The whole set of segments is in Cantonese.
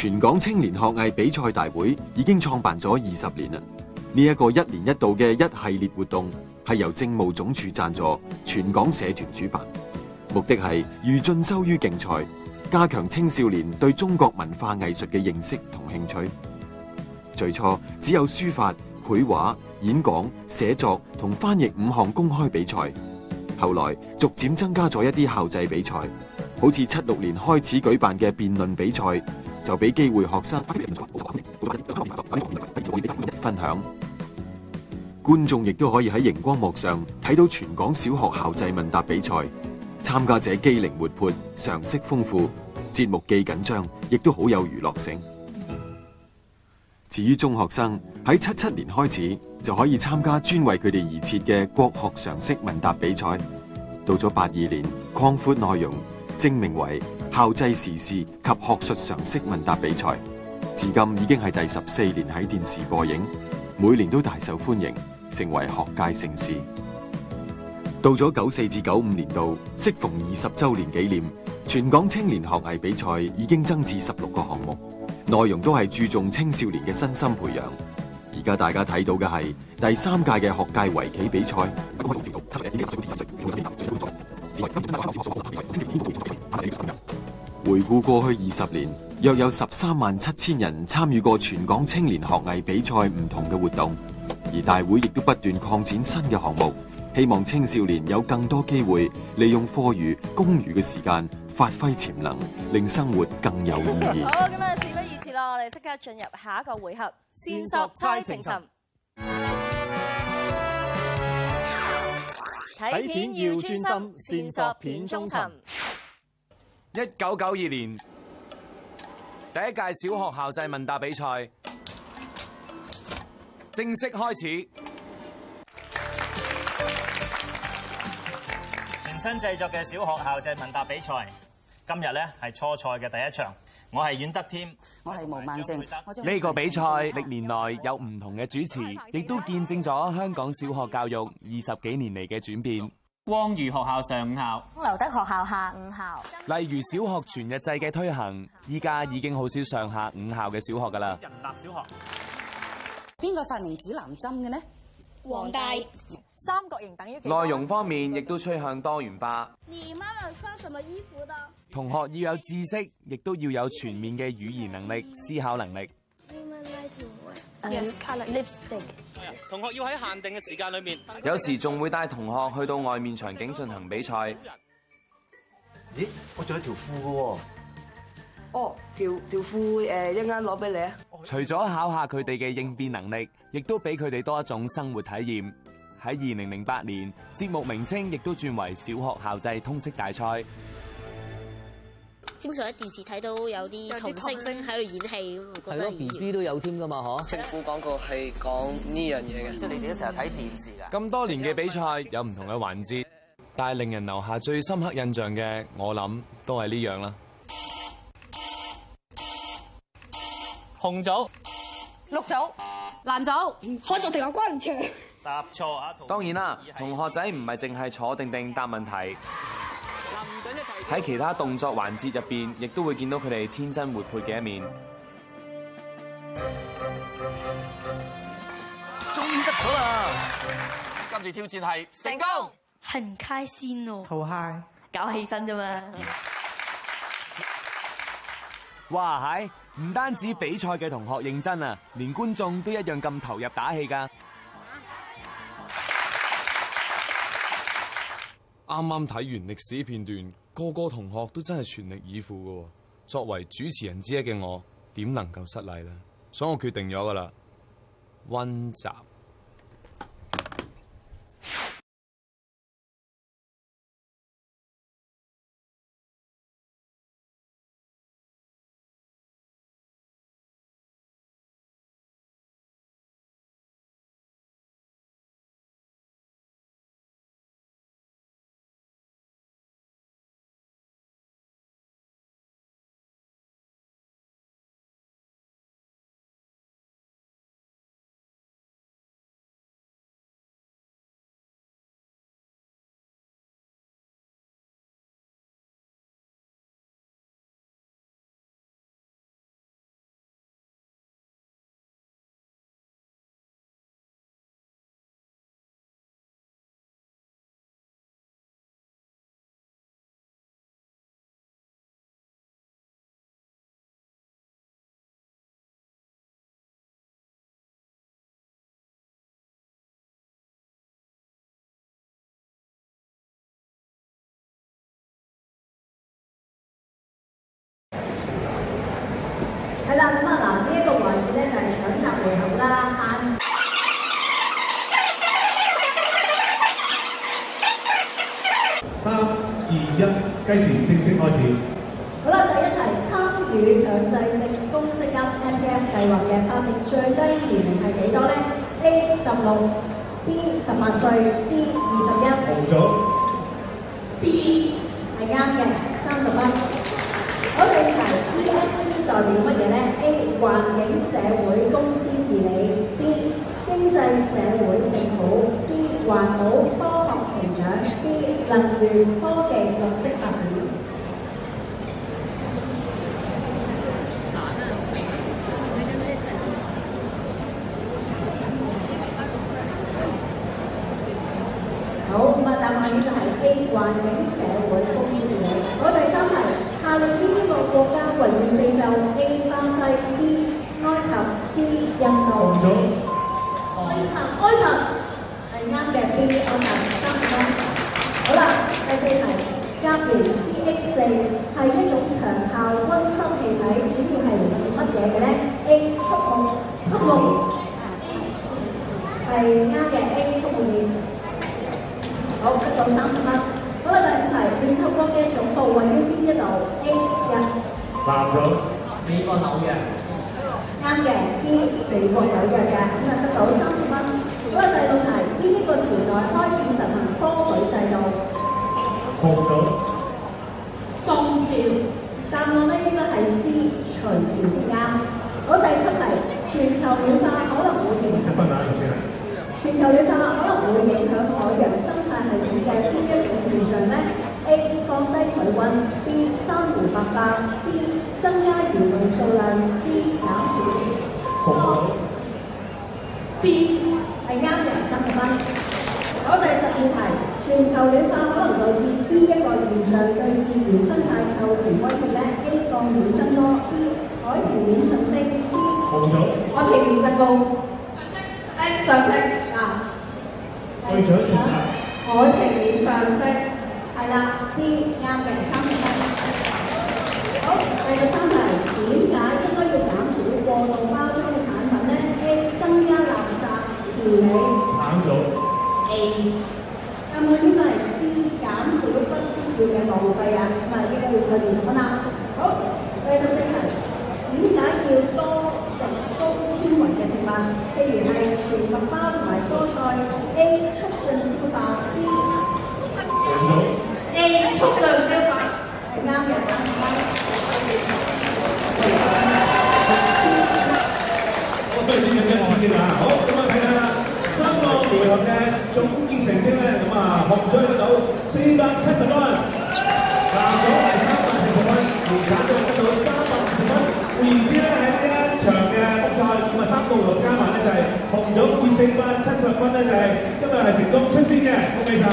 全港青年學藝比賽大會已經創辦咗20年啦。呢一個1年1度嘅一系列活動係由政務總署贊助，全港社團主辦，目的係寓進修於競賽，加強青少年對中國文化藝術嘅認識同興趣。最初只有書法、繪畫、演講、寫作同翻譯5項公開比賽，後來逐漸增加咗一啲校際比賽，好似76年開始舉辦嘅辯論比賽，就俾機會學生分享。觀眾亦都可以喺熒光幕上睇到全港小學校際問答比賽，參加者機靈活潑，常識豐富，節目既緊張，亦都好有娛樂性。至於中學生喺77年開始就可以參加專為佢哋而設嘅國學常識問答比賽，到咗82年擴闊內容，正名為校際時事及學術常識問答比賽，至今已經係第14年喺電視播映，每年都大受歡迎，成為學界盛事。到咗94至95年度，適逢20週年紀念，全港青年學藝比賽已經增至16個項目，內容都係注重青少年嘅身心培養。而家大家睇到嘅係第3屆嘅學界圍棋比賽。回顧過去20年，約有13萬7千人參與過全港青年學藝比賽唔同嘅活動，而大會亦都不斷擴展新嘅項目，希望青少年有更多機會利用課餘、公餘嘅時間發揮潛能，令生活更有意義。好，咁啊，事不宜遲啦，我哋即刻進入下一個回合，線索猜情尋。睇片要專心，線索片中尋。1992年，第一屆小學校際問答比賽正式開始。全新製作嘅小學校際問答比賽，今日咧係初賽嘅第一場。我係阮德添，我係毛孟靜。呢個比賽歷年來有唔同嘅主持，亦都見證咗香港小學教育20幾年嚟嘅轉變。光裕學校上午校，劉德學校下午校。例如小學全日制嘅推行，依家已經好少上下午校嘅小學㗎啦。人立小學，邊個發明指南針嘅呢？黃大。三角形等於幾？內容方面亦都趨向多元化。你媽媽穿什麼衣服的？同學要有知識，亦都要有全面嘅語言能力、思考能力。Yes, color lipstick。同學要喺限定嘅時間裏面。有時仲會帶同學去到外面場景進行比賽。咦，我仲有條褲嘅喎。哦，條褲一陣間攞俾你啊！除咗考下佢哋嘅應變能力，亦都俾佢哋多一種生活體驗。喺2008年，節目名稱亦都轉為小學校際通識大賽。經常喺電視睇到有啲童星喺度演戲，係咯 ，BB 都有添㗎嘛，嗬？政府廣告係講呢樣嘢嘅，即係你哋都成日睇電視㗎。咁多年嘅比賽有唔同嘅環節，但係令人留下最深刻印象嘅，我諗都係呢樣啦。紅組、綠組、藍組，開咗條關場。答錯啊！當然啦，同學仔唔係淨係坐定定答問題，喺其他動作環節入邊，亦都會見到佢哋天真活潑嘅一面。終於得咗啦！跟住挑戰係成功，很開心哦，好 high，搞氣氛啫嘛。哇係，唔單止比賽嘅同學認真啊，連觀眾都一樣咁投入打氣㗎。啱啱睇完歷史片段，個個同學都真係全力以赴㗎喎。作為主持人之一嘅我，點能夠失禮呢？所以我決定咗㗎啦，溫習。計時正式開始。好啦，第一題，參與強制性公積金 MPF 計劃嘅法定最低年齡係幾多呢 ？A 16，B 18歲，C 21。紅組 B 係啱嘅，30分。好，第二題 ESG 代表乜嘢呢 ？A 環境社會公司治理 ，B 經濟社會政府 ，C 環保科學成長 ，D 能源科技綠色發展。好，咁啊，答案呢就係 A 環境社會公司治理。好，第三題，下列邊一個國家永遠非洲 ？A 巴西 ，B 埃及 ，C 印度。紅組埃及係啱嘅 B 埃及30分。好啦，第四題，甲烷 CH4 係一種強效溫室氣體，主要係嚟自乜嘢嘅咧 ？A 畜牧係啱嘅 A 畜牧業。好，得到30分。好啦，第五題，聯合國嘅總部位於邊一度 ？A 藍組美國紐約。啱嘅 B 美國紐約嘅，咁啊得到30分。好啦，第六題，邊一個朝代開始實行科舉制度？紅組宋朝。答案咧應該係 C 隋朝先啱。好，第七題，全球暖化可能會影響。全球暖化可能會影響海洋生態系統嘅邊一種現象呢 ？A 降低水溫 ，B 珊瑚白化 ，C 增加魚類數量 ，D 減少。紅組 B 係啱嘅30分。好，第12題，全球暖化可能導致邊一個現象對自然生態構成威脅呢 ？A 降雨增多 ，B 海平面上升 ，C 紅組海平面增高。上升啊！隊長重答。海平面上升係啦 ，B 啱嘅30分。好，第13題，點解應該要減少過度包裝嘅產品呢 ？A 增加垃圾條理。橙組 A。答案應該係 D 減少不必要嘅浪費啊！咁啊，應該要扣20分啦。好，第14題，點解要多食高纖維嘅食物？譬如係全麥包同埋蔬菜 ，A 促進消化 ，B 紅組 A 促進消化係啱嘅30分。我對呢樣嘢刺激啊！好，咁啊睇下3個回合嘅總結成績咧，咁啊紅組得到470分，藍組係340分，而橙組得到320分。換言之咧，喺呢一場嘅比賽，咁啊3個回合加埋咧就係紅組以470分咧就係今日係成功出線嘅，恭喜晒！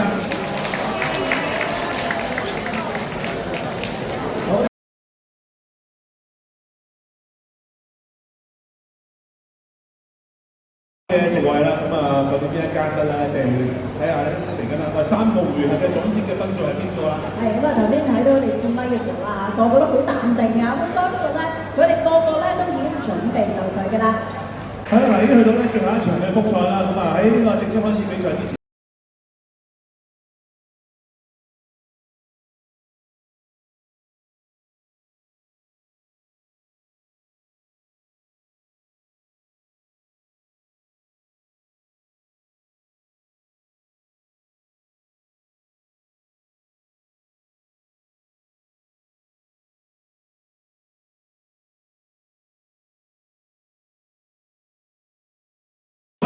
好。嘅席位啦，咁啊究竟邊一間得咧？即係睇下咧嚟緊啦。3個回合嘅總結嘅分數係邊個啊？係咁啊！頭先睇到佢哋試咪嘅時候啦，個個都好淡定啊！咁相信咧，佢哋個個咧都已經準備就緒㗎啦。係啦，嗱已經去到咧最後一場嘅複賽啦。咁啊喺呢個正式開始比賽之前。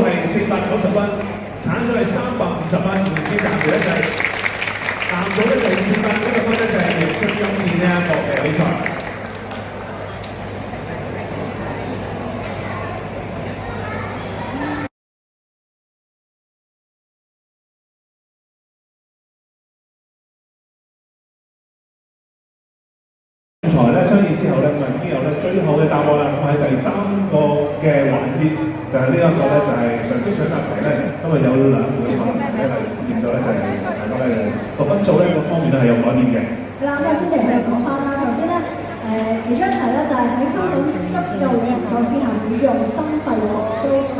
係490分，橙組係350分，已經暫時咧就係藍組咧就係490分咧，就係贏出今次呢一個嘅比賽。才咧相應之後咧，咁啊已經有咧最後嘅答案啦。咁喺第3個嘅環節，就係呢一個咧，就係常識搶答題咧。今日有2個問題咧係見到咧，就係大家咧個分數咧各方面咧係有改變嘅。係啦，咁啊先嚟佢哋講翻啦。頭先咧其中一題咧就係喺香港急救情況之下使用心肺復甦法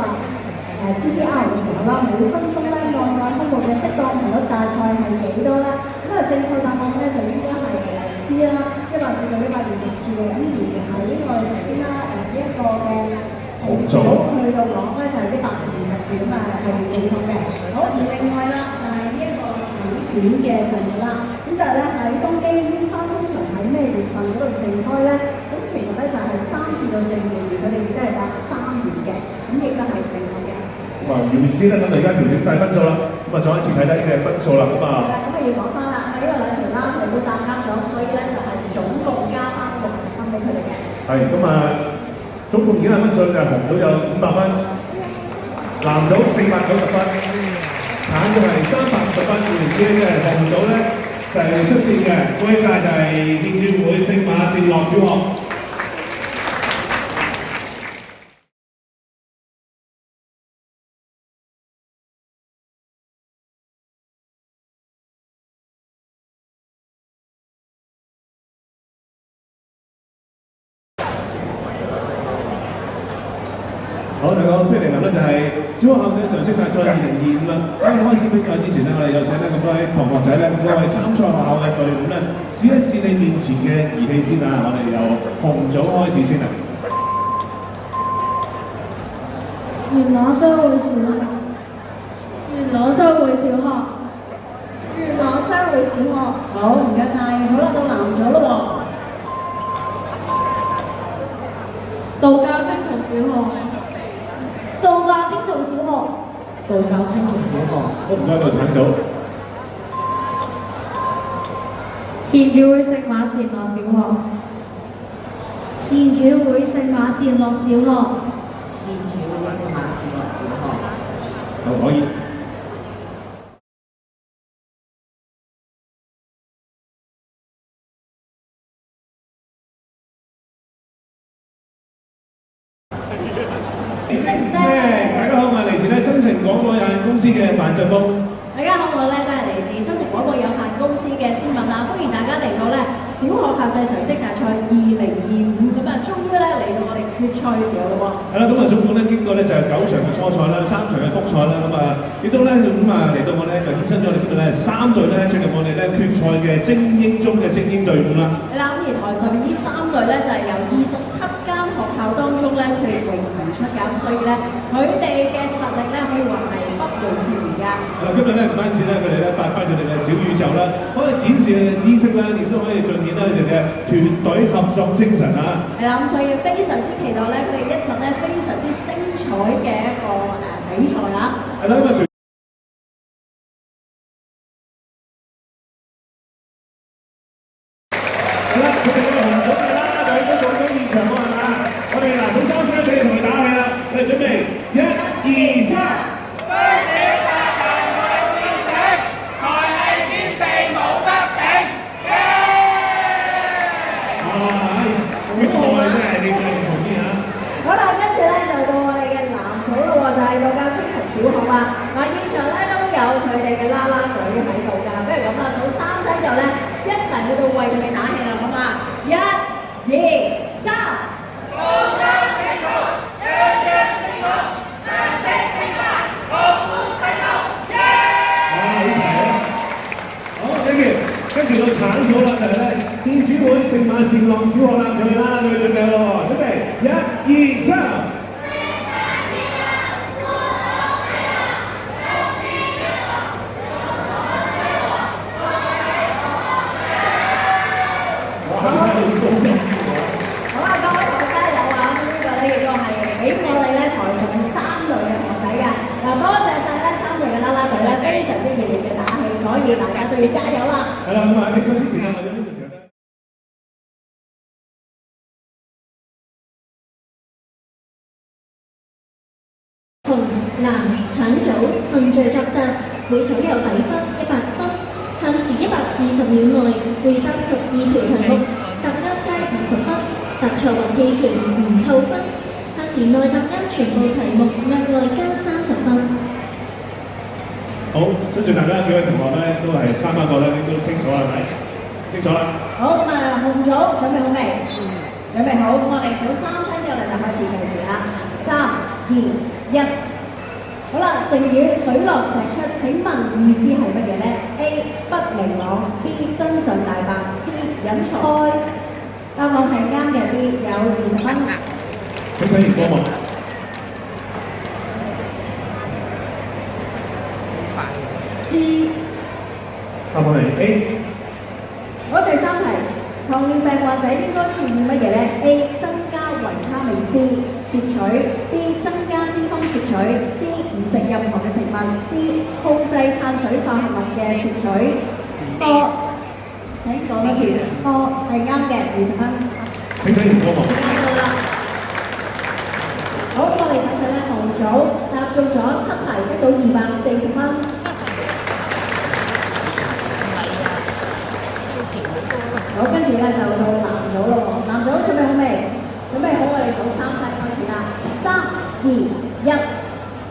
CPR 嘅時候啦，每分鐘咧按壓胸部嘅適當頻率大概係幾多咧？咁啊正確答案咧就應該係啦，100次到120次嘅。咁而係呢個頭先啦，呢一個嘅紅組去到講咧就係120次咁啊，係正確嘅。好，而另外啦，就係呢一個體卷嘅項目啦。咁就係咧喺東京煙花通常喺咩月份嗰度盛開咧？咁其實咧就係3至到4月，佢哋亦都係隔3年嘅，咁亦都係正確嘅。咁啊，姚明知啦，咁我而家調整晒分數啦，咁啊再一次睇睇嘅分數啦，咁啊。咁啊要講翻啦，呢個兩條啦，佢哋都答啱咗，所以咧就係總共加翻60分俾佢哋嘅。係，咁啊，總共而家嘅分數就係紅組有500分，藍組490分，橙組係350分，換言之即係紅組咧就係出線嘅，恭喜晒就係建設會聖馬善樂小學。好，大家歡迎嚟臨咧，就係小學校際常識大賽2025啦。喺開始比賽之前咧，我哋有請咧咁多位同學仔咧，咁多位參賽學校嘅隊伍咧，試一試你面前嘅儀器先啊！我哋由紅組開始先啊。元朗商會小學，元朗商會小學，元朗商會小學。好，唔該晒。好啦，到藍組咯喎。道教青松小學。道教青松小學，道教青松小學。好，唔該到橙組。獻主會聖馬善樂小學，獻主會聖馬善樂小學，獻主會聖馬善樂小學。好，可以。大家好，我係嚟自咧新城廣播有限公司嘅范振峰。大家好，我咧都係嚟自新城廣播有限公司嘅思敏啦，歡迎大家嚟到咧小學校際常識大賽2025，咁啊，終於咧嚟到我哋決賽嘅時候咯喎。係啦，咁啊，總共咧經過咧就係9場嘅初賽啦，3場嘅複賽啦，咁啊，亦都咧咁啊嚟到我咧就衍生咗我哋呢度咧3隊咧進入我哋咧決賽嘅精英中嘅精英隊伍啦。係啦，咁而台上面呢3隊咧就係由27間學校當中咧去榮譽出㗎，咁所以咧佢哋嘅實力咧可以話係不容置疑㗎。係啦，今日咧唔單止咧佢哋咧發揮佢哋嘅小宇宙啦，可以展示佢哋嘅知識啦，亦都可以盡顯到佢哋嘅團隊合作精神啊！係啦，咁所以非常之期待咧，佢哋一陣咧非常之精彩嘅一個比賽啦。係啦，咁啊好啦，佢哋嘅紅組嘅啦啦隊都做咗現場喎，係嘛？我哋嗱，數3聲俾你同佢打氣啦，我哋準備1、2、3。好啦，跟住咧就到我哋嘅藍組咯喎，就係道教青松小學啦。嗱，現場咧都有佢哋嘅啦啦隊喺度㗎，不如咁啦，數3聲之後咧，一齊去到為佢哋打氣啦，好嘛？1、2、3。道教青松，樣樣正確，常識清白，學本細路，耶！好齊啊！好 ，thank you。跟住到橙組啦，就係咧建設會聖馬善樂小學啦，佢哋啦啦隊準備咯喎，準備1、2、3。好啦，各位同學加油啊！呢個咧亦都係俾我哋咧台上面3隊嘅學仔㗎。嗱，多謝晒咧3隊嘅啦啦隊咧，非常之熱烈嘅打氣，所以大家都要加油啦！係啦，咁啊，比賽之前咧，我哋呢個時候咧。紅、藍、橙組順序作答，每組有底分100分，限時120秒內回答12條題目，答啱加20分，答錯或棄權唔扣分，限時內答啱全部題目，額外加30分。好，相信大家幾位同學咧都係參加過咧，應該都清楚啦，係咪？清楚啦。好，咁啊，紅組準備好未？準備好，咁我哋數3聲之後咧就開始計時啦。3、2、1。好啦，成語水落石出，請問意思係乜嘢呢 ？A 不明朗 ，B 真相大白 ，C 隱藏。答案係啱嘅 B， 有20分。請睇熒光幕。C。答案係 A。好，第三題，糖尿病患者應該注意乜嘢呢 ？A 增加維他命 C 攝取 ，B 增加脂肪攝取 ，C 唔食任何嘅食物 ，D 控制碳水化合物嘅攝取。講多次，係啱嘅，20分。請睇熒光幕。好，我哋睇睇咧，紅組答中咗7題，得到240分。好，跟住咧就到藍組咯。藍組準備好未？準備好，我哋數3聲開始啦。3、2、1。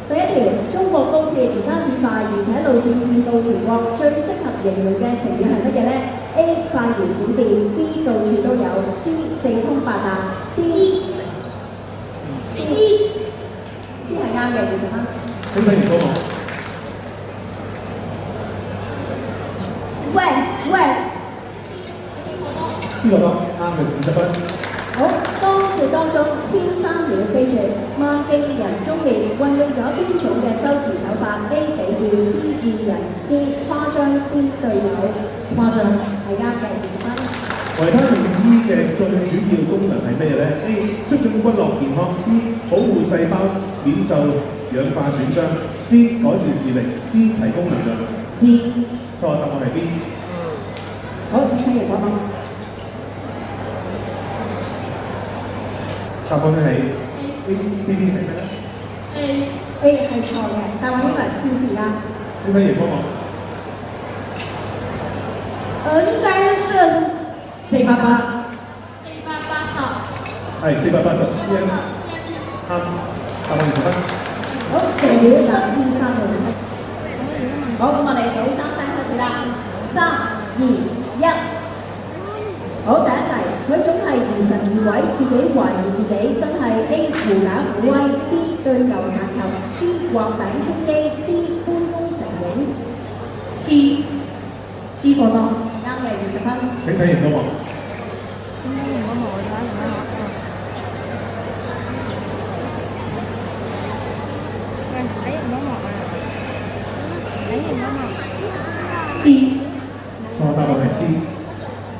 第一條，中國高鐵而家至快，而且路線遍到全國，最適合形容嘅成語係乜嘢呢 ？A 快如閃電 ，B 到處都有 ，C 四通八達 ，D 係啱嘅，20分。請睇熒光幕。喂。呢個啱嘅20分。好，當説當中13秒飛住，萬記人中面運用咗邊種嘅修辭手法 ？A 比喻 ，B 喻人 ，C 誇張 ，D 對偶。誇張係啱嘅，20分。維他命 E 嘅最主要功能係咩嘢咧 ？A 促進骨骼健康 ，B 保護細胞免受氧化損傷 ，C 改善視力 ，D 提供能量。C。答案係 B。好，請聽熒光幕。答案係 A、C、D 係咩咧 ？A 係錯嘅，答案應該係 C 先啱。請睇熒光幕。應該是488。係480 cm。啱。答案20分。好，成語就先翻嚟。好，咁我哋數3聲開始啦。3、2、1。好，第一題，佢總係疑神疑鬼，自己懷疑自己，真係 A 狐假虎威 ，B 對牛彈琴 ，C 畫餅充飢 ，D 杯弓蛇影。D 過多，啱嘅，20分。請睇熒光幕。D。錯，答案係 C。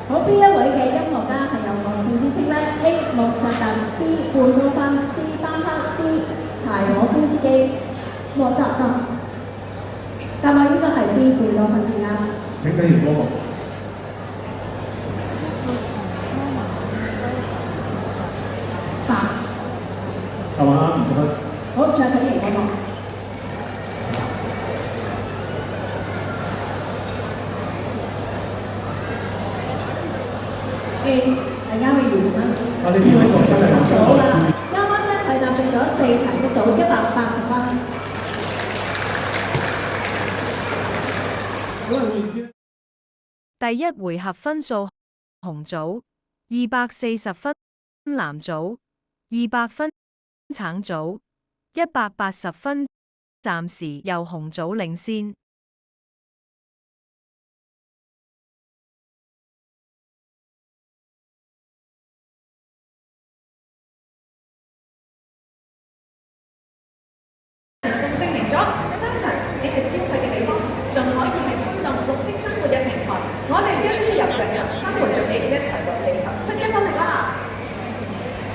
好，邊一位嘅音樂家係有樂聖之稱呢 ？A 莫扎特 ，B 貝多芬 ，C 巴克 ，D 柴可夫斯基。莫扎特，答案應該係 D 貝多芬先啱。請睇熒光幕。8。答案啱20分。好，再睇熒光幕。A 係啱嘅20分。我哋呢位作家係好啦，啱啱咧係答中咗4題，得到180分。第一回合分數，紅組240分，藍組200分，橙組180分，暫時由紅組領先。證明咗商場只係消費嘅地方，仲可以係推動綠色生活嘅平台。我哋一於由日常生活做起，一齊為地球出一分力啦！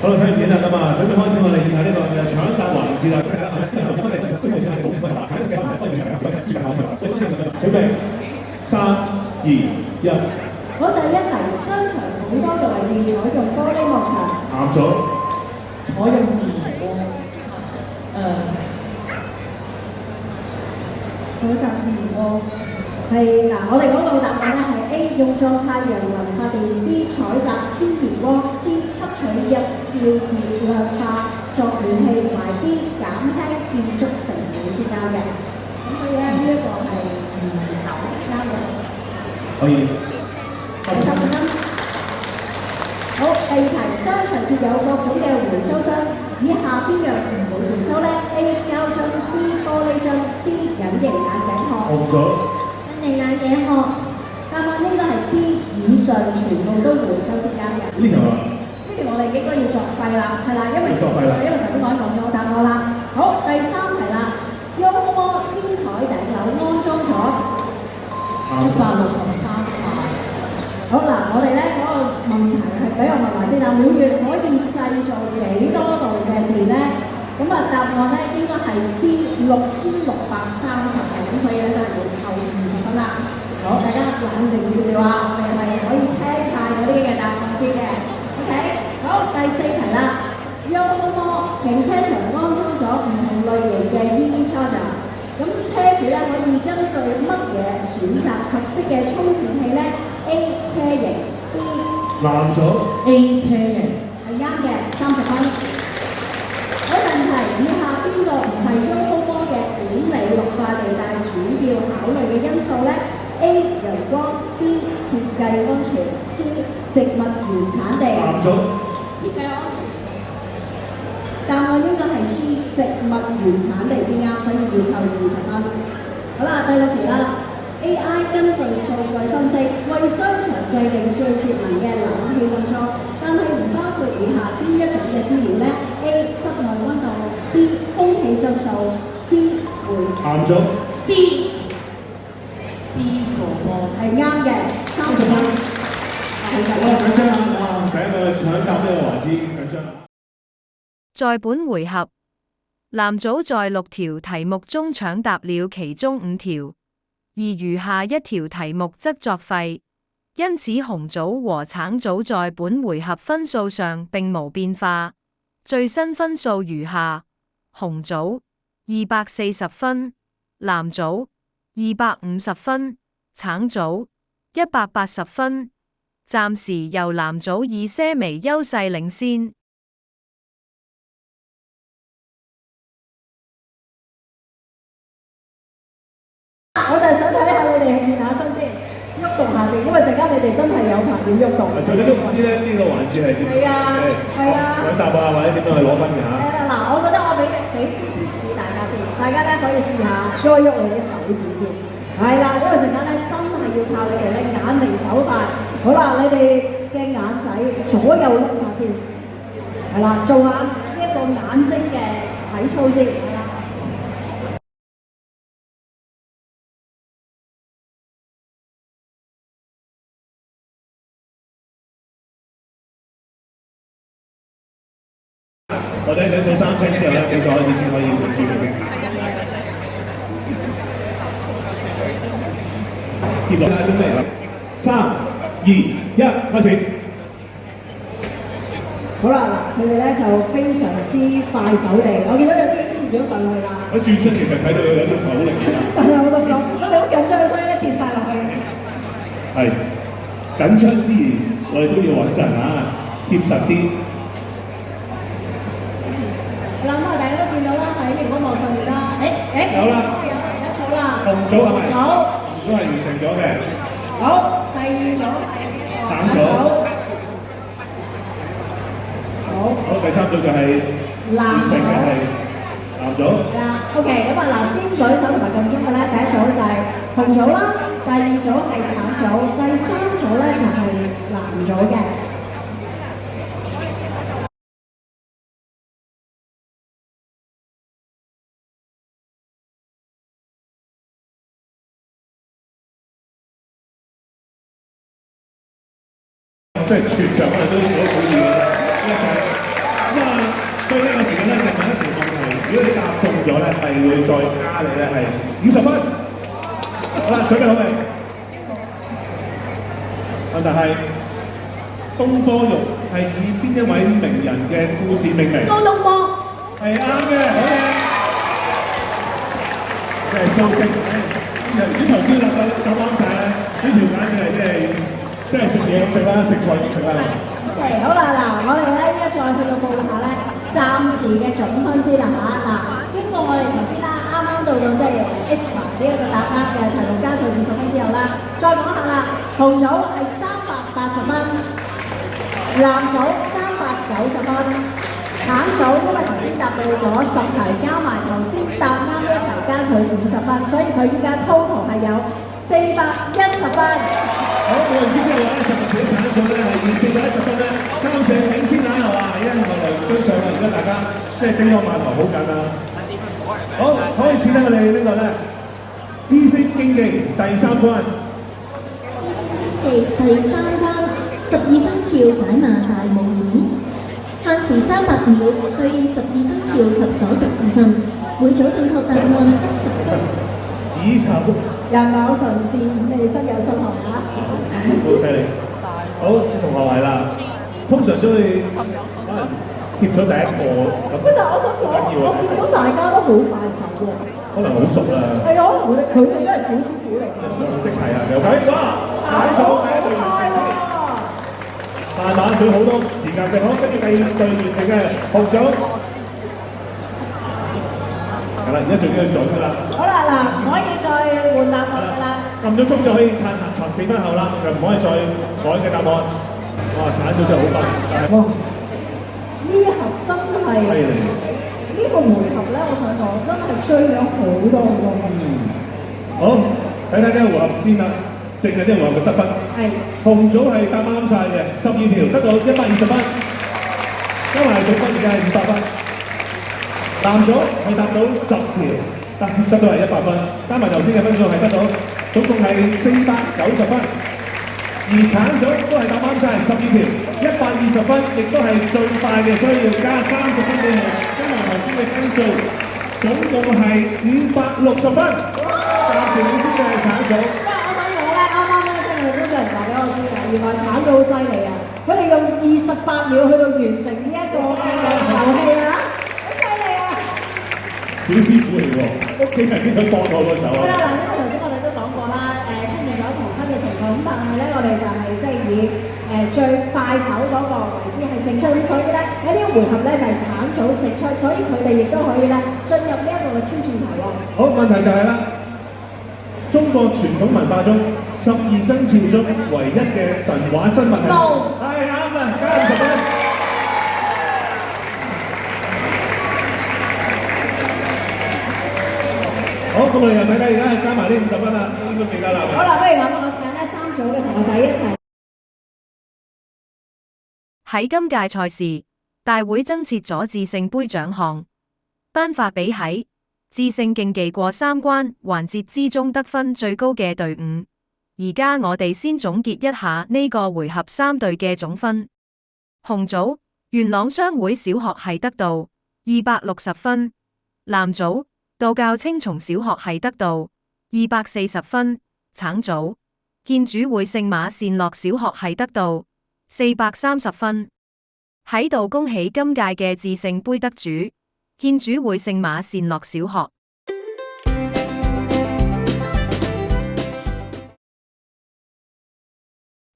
好啦，睇完片啦，咁啊，準備開始我哋以下呢個搶答環節啦。準備3、2、1。好，第一題，商場好多嘅位置採用玻璃幕牆。啱咗。採用自然光。採集自然光。係嗱，我哋嗰個答案咧係 A 用作太陽能發電 ，B 採集天然光 ，C 吸取日照熱量化作暖氣，同埋 D 減輕建築成本先啱嘅。咁所以咧呢一個係啱嘅。可以。30分。好，第二題，商場設有各種嘅回收箱，以下邊樣唔會回收咧 ？A 膠樽 ，B 玻璃樽紅組。跟住眼鏡殼，答案應該係 D， 以上全部都回收式膠嘅。呢條啊？呢條我哋應該要作廢啦，係啦，因為作廢啦，因為頭先我講咗答案啦。好，第3題啦，幽魔天台頂樓安裝咗163塊。好嗱，我哋咧嗰個問題係俾我問埋先啦，每月可以製造幾多度嘅電咧？咁啊，答案咧應該係 D 6630嘅，咁所以咧都係要扣20分啦。好，大家冷靜少少啊，我哋係可以聽晒嗰啲嘅答案先嘅。OK， 好，第4題啦，幽魔停車場安裝咗唔同類型嘅 EV charger， 咁車主咧可以根據乜嘢選擇合適嘅充電器咧 ？A 車型 ，B 藍組 A 車型係啱嘅，30分。好，問題以下邊個唔係幽魔嘅管理綠化地帶主要考慮嘅因素咧 ？A 陽光 ，B 設計安全 ，C 植物原產地。藍組設計安全。答案應該係 C 植物原產地先啱，所以要扣20分。好啦，第6條啦。AI 根據數據分析，為商場制定最節能嘅冷氣運作，但係唔包括以下邊一種嘅資料咧 ？A 室內溫度 ，B 空氣質素 ，C 煤。藍組 B 係啱嘅，30分。緊張啊！第一個搶答呢個環節緊張。在本回合，藍組在6條題目中搶答了其中5條。而餘下1條題目則作廢，因此紅組和橙組在本回合分數上並無變化。最新分數如下：紅組240分，藍組250分，橙組180分。暫時由藍組以些微優勢領先。我就係想睇下你哋係熱下身先，喐動下先，因為陣間你哋真係有排要喐動。佢哋都唔知咧呢個環節係點。係啊，係啊。搶答啊，或者點樣去攞分嘅嚇。嗱，我覺得我俾試大家先，大家咧可以試下喐一喐你啲手指先。係啦，因為陣間咧真係要靠你哋咧眼明手快。好啦，你哋嘅眼仔左右碌下先。係啦，做下呢一個眼睛嘅體操先。係啦。我哋想數3聲之後咧，比賽開始先可以換轉嘅。貼落啦，準備3、2、1，開始。好啦，嗱，佢哋咧就非常之快手地，我見到有啲已經貼咗上去啦。我轉身其實睇到有啲口力㗎。係啊，我都講，我哋好緊張，所以咧跌晒落去。係緊張之餘，我哋都要穩陣啊，貼實啲。嗱，咁大家都見到啦，喺熒光幕上面啦。有啦，有一組啦。紅組係咪？有。都係完成咗嘅。好，第2組。橙組。好，第3組就係完成嘅係藍組。OK， 咁啊嗱，先舉手同埋撳鐘嘅咧，第1組就係紅組啦，第2組係橙組，第3組咧就係藍組嘅。即係全場可能都做得好易嘅，所以呢個時間咧就問一條問題，如果你答中咗咧，係會再加你咧係50分。好啦，準備好未？問題係東坡肉係以邊一位名人嘅故事命名？蘇東坡。係啱嘅，好嘢。即係蘇軾。如果頭先答啱晒咧，呢條簡直係即係食嘢咁食啦，食菜咁食啦。OK， 好啦，嗱，我哋咧依家再去到報下咧，暫時嘅總分先啦嚇。嗱，經過我哋頭先啦，啱啱到即係 extra 呢一個答啱嘅題目加到20分之後啦，再講下啦，紅組係380分，藍組390分，橙組因為頭先答到咗10題，加埋頭先答啱呢一題加佢50分，所以佢依家 total 係有410分。好，冇人知之後咧，就自己產咗咧係以410分咧交上領先啦，係嘛？而家我哋追上啦，而家大家即係叮當碼頭好緊啦。好，開始咧，我哋呢個咧知識競技第3關。第3關12生肖解碼大冒險，限時300秒，對應12生肖及所屬時辰，每組正確答案70分。以查人網純字，你哋室友數學啊？好犀利！好，同學係啦，通常都會可能貼咗第一個咁。但係我想講，我見到大家都好快手喎。可能好熟啦。係啊，佢哋都係小師傅嚟嘅。常識題啊，又睇哇！踩咗第一隊完成先，慢慢仲好多時間剩，好，跟住第2隊完成嘅紅組，係啦，而家最緊要準㗎啦。好啦，嗱，唔可以再換答案㗎啦。撳咗鐘就可以企翻後啦，就唔可以再改嘅答案。哇，鏟咗真係好快，但係哇，呢盒真係呢個回合咧，我想講真係追咗好多分。好，睇睇呢個回合先啦。淨係呢個回合嘅得分，紅組係答啱晒嘅，12條得到120分，加埋總分而家係500分。藍組係答到10條，得到係100分，加埋頭先嘅分數係得到總共係490分。而橙組都係答啱晒12條，120分，亦都係最快嘅，所以要加30分俾佢，加埋頭先嘅分數，總共係560分，暫時領先嘅係橙組。原來慘到好犀利啊！佢哋用28秒去到完成呢一個嘅遊戲啊，好犀利啊！小師傅嚟喎，屋企人邊個幫我個手啊？係啦，嗱，因為頭先我哋都講過啦，出現咗同分嘅情況，咁但係咧，我哋就係即係以最快手嗰個為之係勝出，咁所以咧喺呢個回合咧就係橙組勝出，所以佢哋亦都可以咧進入呢一個嘅挑戰題喎。好，問題就係啦。中國傳統文化中12生肖中唯一嘅神話生物係牛，係啱啦，加50分。好，咁我哋又睇睇而家係加埋呢50分啦，應該記得啦。好啦，不如咁，我請咧3組嘅同學仔一齊。喺今屆賽事，大會增設咗智勝杯獎項，頒發俾喺智勝競技過3關環節之中得分最高嘅隊伍。而家我哋先總結一下呢個回合3隊嘅總分。紅組元朗商會小學系得到260分，藍組道教青松小學系得到240分，橙組建主會聖馬善樂小學系得到430分。喺度恭喜今屆嘅智勝杯得主建主會聖馬善樂小學。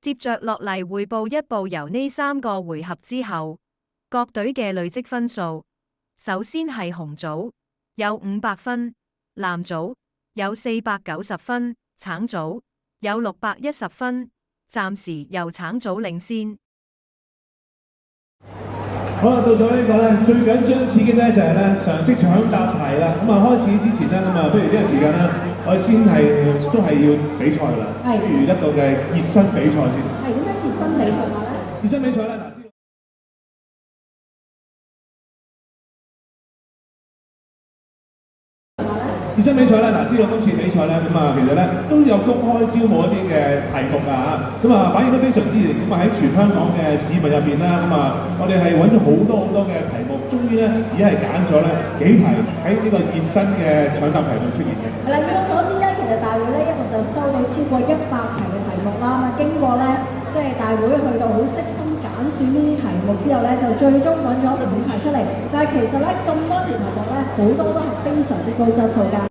接着落嚟匯報一部由呢3個回合之後各隊嘅累積分數。首先係紅組有500分，藍組有490分，橙組有610分，暫時由橙組領先。好啦，到咗呢個咧最緊張刺激咧就係咧常識搶答題啦。咁啊開始之前咧，咁啊不如呢個時間咧，我哋先係都係要比賽啦。不如一個嘅熱身比賽先。係點樣熱身比賽咧？熱身比賽咧，嗱，熱身比賽咧，嗱，知道今次比賽咧，咁啊，其實咧都有公開招募一啲嘅題目啊，咁啊反應都非常之熱烈。咁啊喺全香港嘅市民入邊啦，咁啊我哋係揾咗好多嘅題目，終於咧而家係揀咗咧幾題喺呢個熱身嘅搶答題目出現嘅。係啦，據我所知咧，其實大會咧一共就收到超過100題嘅題目啦。咁啊經過咧即係大會去到好悉心揀選呢啲題目之後咧，就最終揾咗5題出嚟。但係其實咧咁多條題目咧，好多都係非常之高質素㗎。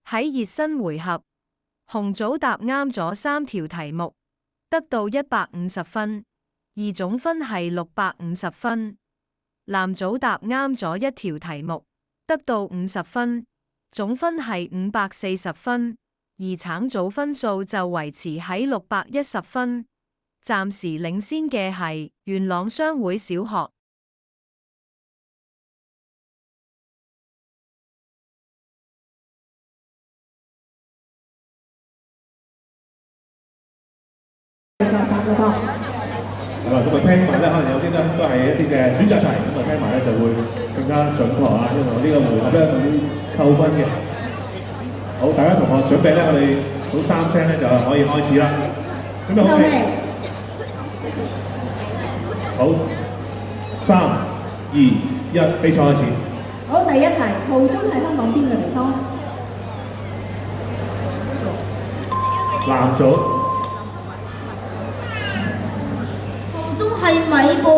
喺熱身回合，紅組答啱咗3條題目，得到150分，而總分係650分。藍組答啱咗1條題目，得到50分，總分係540分，而橙組分數就維持喺610分。暫時領先嘅係元朗商會小學。咁啊，聽埋咧，可能有啲咧都係一啲嘅選擇題，咁啊聽埋咧就會更加準確啊，因為我呢個回合咧會扣分嘅。好，大家同學準備咧，我哋數3聲咧就可以開始啦。準備好未？好，3、2、1，比賽開始。好，第一題，圖中係香港邊個地方？藍組。中係米埔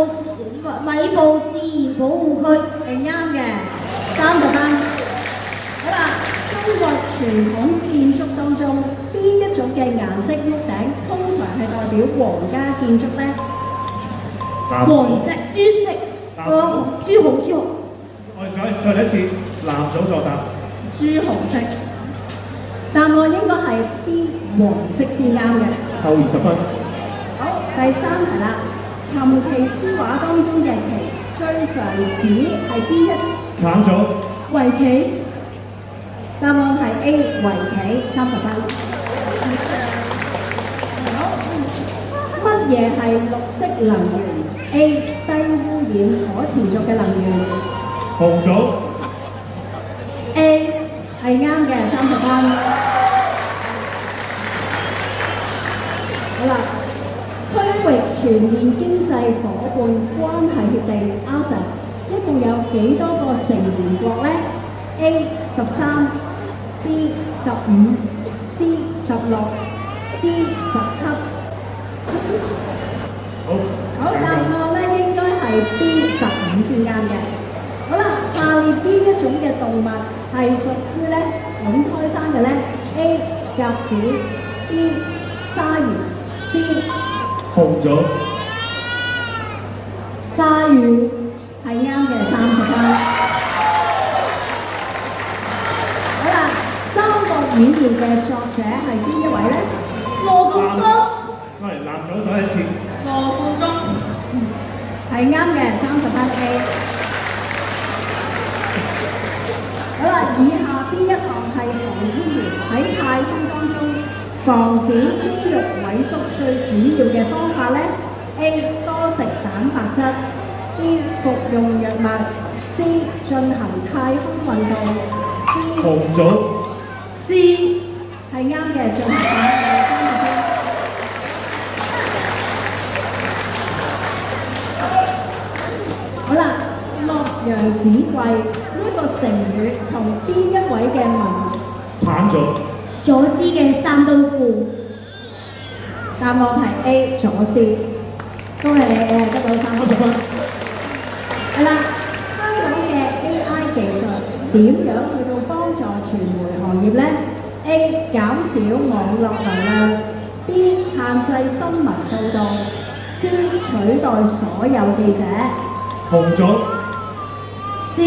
自然保護區，係啱嘅，30分。好啦，中國傳統建築當中，邊一種嘅顏色屋頂通常係代表皇家建築咧？黃色、朱色、朱紅。我哋再嚟一次，藍組作答。朱紅色。答案應該係 B 黃色先啱嘅。扣20分。好，第3題啦。琴棋書畫當中嘅棋最常指係邊一？橙組。圍棋。答案係 A 圍棋，30分。好，乜嘢係綠色能源 ？A 低污染可持續嘅能源。紅組。A 係啱嘅，30分。好啦。區域全面經濟夥伴關係協定 RCEP 一共有幾多個成員國呢？ A 13 B 15 C 16 D 17。好，答案咧應該係 B 15先啱嘅。好啦，下列邊一種嘅動物係屬於咧卵胎生嘅咧 ？A 鴿子 B 鯊魚 C。紅組。鯊魚係啱嘅，30分。好啦，《三國演義》嘅作者係邊一位咧？羅貫中。嚟，藍組再一次。羅貫中。係啱嘅，30分 A。好啦，以下邊一項係航天員喺太空當中防止肌肉萎縮最主要嘅方法咧 ？A 多食蛋白質 ，B 服用藥物 ，C 進行太空運動 ，D 紅組 C 係啱嘅，進行太空運動。好啦，洛陽紙貴呢個成語同邊一位嘅文？橙組。左思嘅山東褲。答案係 A 左思，恭喜你，你係得到30分。係啦，香港嘅 AI 技術點樣去到幫助傳媒行業咧 ？A 減少網絡流量 ，B 限制新聞報導 ，C 取代所有記者。紅組。C，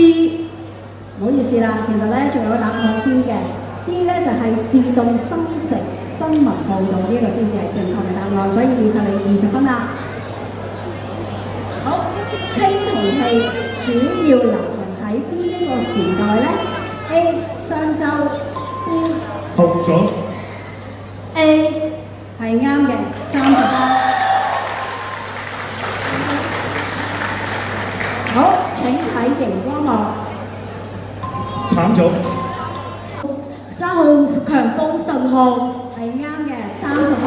唔好意思啦，其實咧仲有答案 D 嘅。D 咧就係自動生成新聞報導，呢個先至係正確嘅答案，所以要求你20分啦。好，青銅器主要流行喺邊一個時代咧 ？A 商周 B 紅組。A 係啱嘅，30分。好，請睇熒光幕。橙組。3號強風信號係啱嘅，30分。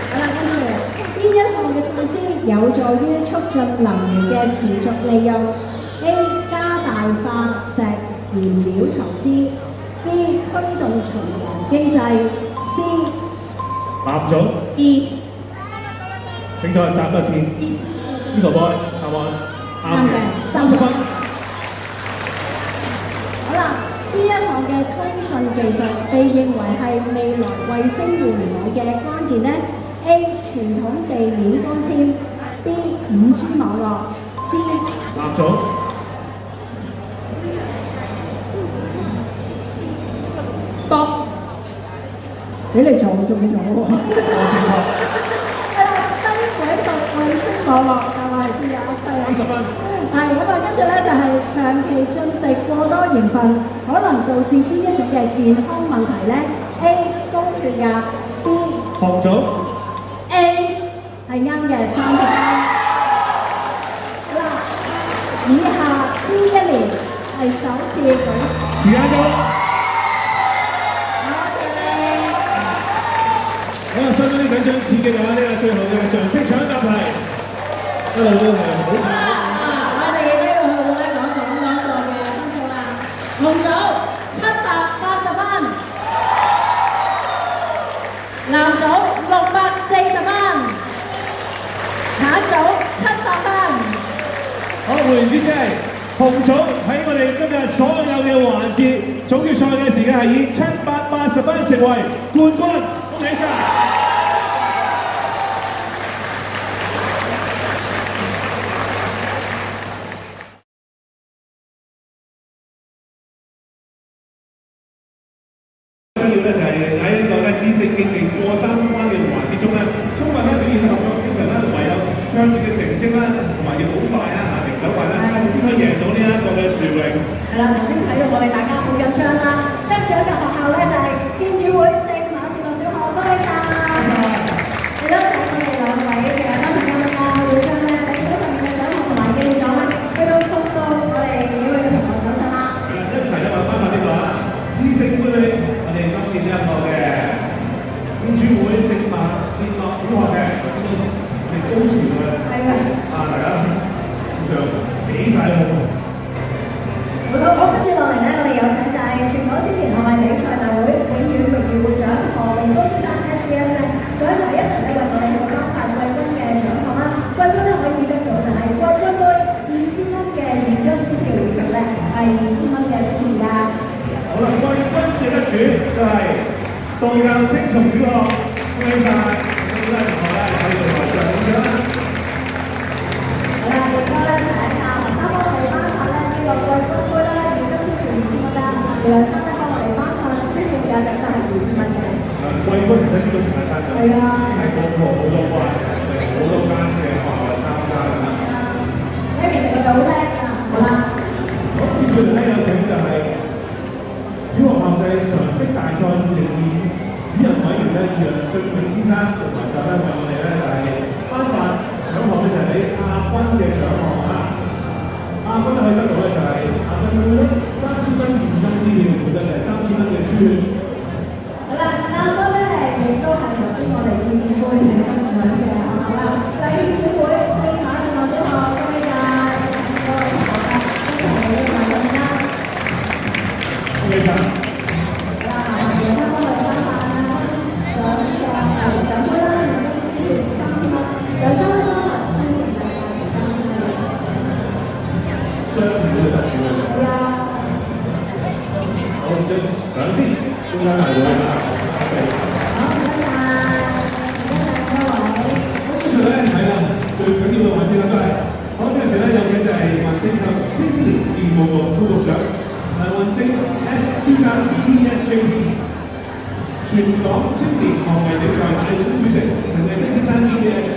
好啦，跟住邊一項嘅措施有助於促進能源嘅持續利用 ？A 加大化石燃料投資 ，B 推動循環經濟 ，C 藍組。D。請再答多次。呢個 boy 答案啱嘅，30分。好啦，邊一項嘅通訊技術被認為係未來衛星互聯網嘅關鍵呢？ A 傳統地面光纖 ，B 5G 網絡 ，C 藍組。俾你撞中咗喎。係啦，低軌道衛星網絡就係啲啊，30分。係咁啊，跟住咧就係長期進食過多鹽分，可能導致邊一種嘅健康問題咧 ？A. 高血壓 B. 紅組 A 係啱嘅30分。好啦，以下邊一年係首次舉時間到。好啊，相當之緊張刺激啊！呢個最後嘅常識搶答題，一路都係好。我哋都要去到咧講個嘅分數啦。紅組780分，藍組640分，橙組700分。好，換言之，即係紅組喺我哋今日所有嘅環節總決賽嘅時間係以780分成為冠軍，恭喜晒！需要咧就係喺呢個咧知識競技過三關嘅環節中咧，充分咧表現合作精神啦，同埋有卓越嘅成績啦，同埋要好快啊，拿定手快啦，先可以贏到呢一個嘅殊榮。係啦，頭先睇到我哋大家好緊張啦，得獎嘅學校咧就係天主會聖馬士諾小學，恭喜晒！亦都請我哋兩位嘅班主任啊、會長咧，喺手上面嘅獎項同埋紀念獎咧，去到送到我哋幾位嘅同學手上啦。一齊咧話翻下呢個啊，知識杯裏我哋今次呢一個嘅天主會聖馬士諾小學嘅我哋高潮嘅，係嘅，啊大家就幾晒好。好，跟住落嚟咧，我哋有請就係全港青年學藝比賽大會永遠榮譽會長何榮高先生 SBS 咧，上嚟一齊咧為我哋去頒發季軍嘅獎項啦。季軍咧可以得到就係季軍杯2000蚊嘅現金支票，以及咧係2000蚊嘅書面㗎。好啦，季軍嘅得主就係道教青松小學，恭喜晒！咁咧同學咧喺度台上領獎啦。好啦，亦都咧請學生幫我哋頒發咧呢個季軍杯啦，現金支票2000蚊啦。梁生咧幫我哋頒發書面價值都係2000蚊嘅。季軍其實呢個唔係單單係個個好多關，好多間嘅學校參加㗎嘛。其實佢哋好叻㗎，好啦。好，接住嚟咧有請就係小學校際常識大賽2025主任委員咧楊俊明先生同埋上咧為我哋咧就係頒發獎項咧就係俾亞軍嘅獎項啊！亞軍可以得到咧就係亞軍杯3000蚊現金支票，或者係3000蚊嘅書券。好啦，亞軍咧亦都係頭先我哋電視杯嘅得獎嘅學校啦，就係天主會聖馬士諾小學，恭喜晒！各位同學咧，一齊嚟頒獎啦！恭喜晒！兩先，中間大會啦。跟住咧係啦，最緊要嘅環節啦都係，好呢陣時咧有請就係民政及青年事務局副局長，民政 S 先生 BBSJP， 全港青年學藝比賽大會主席陳藝積先生 EBS，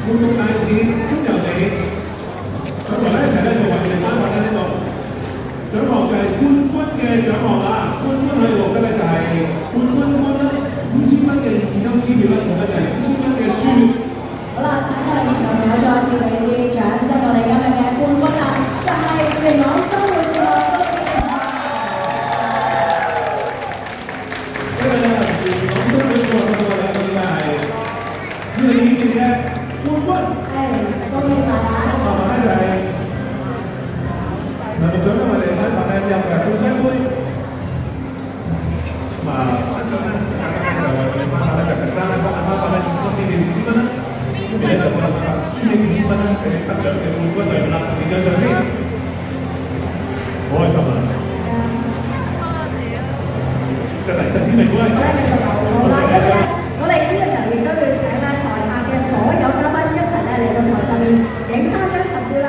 活動大使鍾由美，上台咧一齊咧就為你哋頒發呢個獎項就係冠軍嘅獎項啦，冠軍可以獲得咧就係冠軍冠啦，5000蚊嘅現金支票啦，同埋就係5000蚊嘅書。好啦，請我哋現場有再次俾啲掌聲，我哋今日嘅冠軍啊，就係元朗生活小學。因為咧，元朗生活小學嗰個咧應該係2022年嘅冠軍。係，恭喜晒啊！同埋咧就係。嗱，局長咧，我哋頒發咧有嘅冠軍杯，咁啊頒獎咧，就為我哋頒發咧就陳生咧，頒發咧現金支票2000蚊啦，跟住咧就頒發書票2000蚊啦，俾得獎嘅冠軍隊伍啦，領獎上先，好開心啊！真係實至名歸。好啦，我哋呢個時候亦都要請咧台下嘅所有嘉賓一齊咧嚟到台上面影翻張合照啦。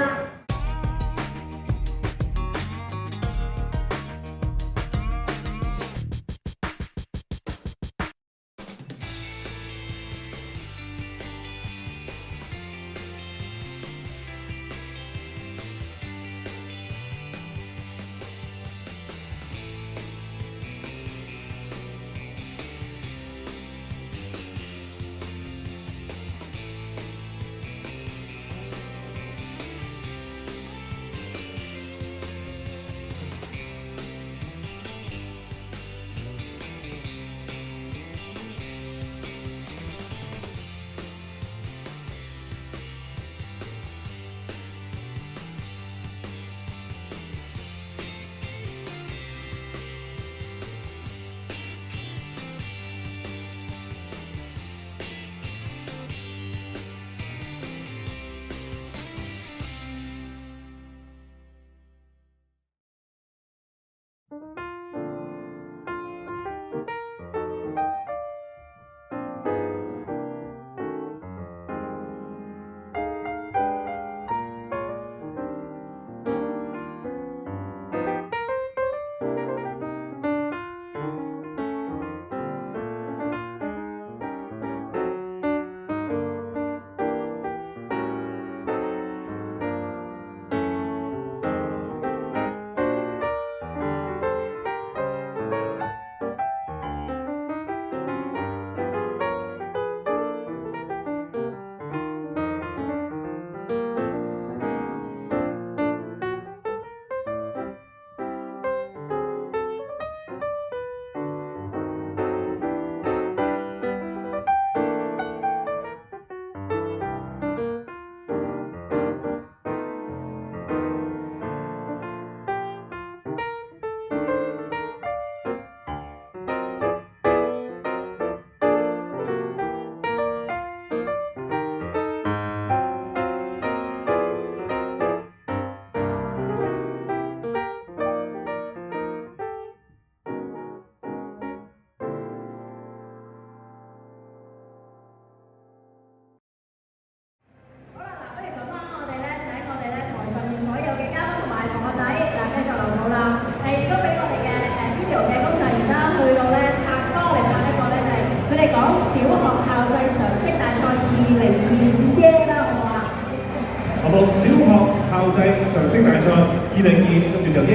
際常識大賽2022，跟住就耶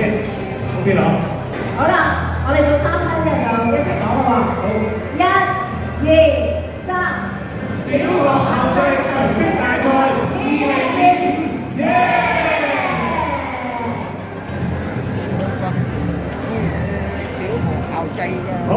，OK 啦。好啦，我哋數3聲嘅就一齊講啦喎。好，1、2、3，小學校際常識大賽2022，耶！小學校際啫。好。